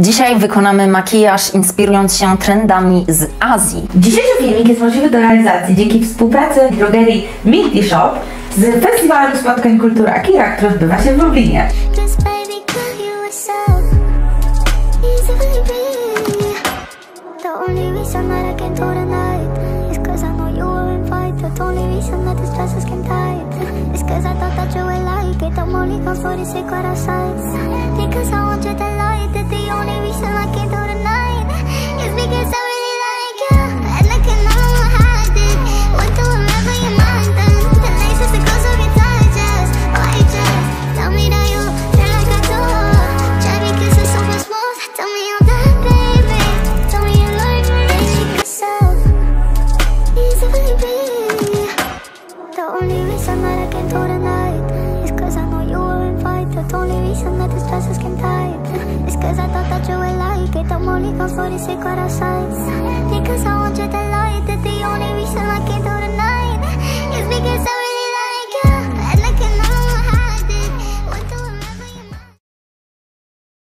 Dzisiaj wykonamy makijaż inspirując się trendami z Azji. Dzisiejszy filmik jest możliwy do realizacji dzięki współpracy Drogerii Minti Shop z Festiwalu Spotkań Kultury AKIRA, który odbywa się w Lublinie. It's 'cause I thought that you would like it. I'm only gone for the sake of our sides.